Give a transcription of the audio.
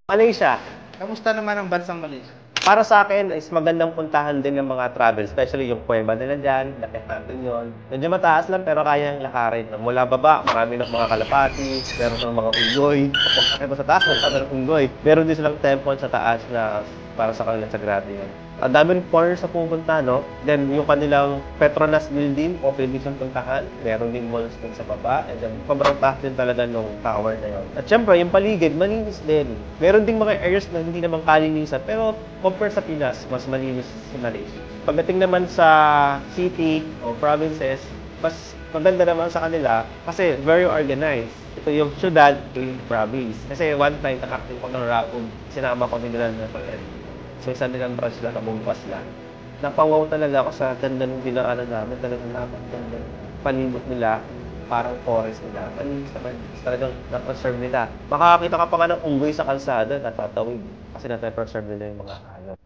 Malaysia, Kamusta naman ang bansang Malaysia? para sa akin is magandang puntahan din ng mga travel, especially yung kuweba nila diyan, lapit natin yun. Medyo mataas lang pero kayang lakarin. Mula baba, marami ng mga kalapati, meron ng mga unggoy. Kapag sa taas, marami ng unggoy. Meron din silang temple sa taas na para sa kanilang sagrado yun. Ang dami ng foreigners sa pupunta, no? Then, yung kanilang Petronas building, okay din siyang puntahan. Meron din malls din sa baba. And then, sobrang taas din talaga nung tower na yun. At syempre, yung paligid, malinis din. Meron ding mga areas na hindi naman kalinisan, pero compare sa Pinas, mas malinis sa Malaysia. Pagdating naman sa city o provinces, mas maganda naman sa kanila kasi very organized. Ito yung syudad, ito yung province. Kasi one time, nakakita ko ng Rapog, sinama ko nila na so, isa nilang branch lang, kabungpas lang. Napawaw talaga ako sa ganda ng dinaanan namin. Talagang napakaganda. Palibot nila, parang forest nila. Malinis naman. Talagang na-preserve nila. Makakakita ka pa nga ng unggoy sa kalsada, natatawid. Kasi na-preserve nila yung mga hayop.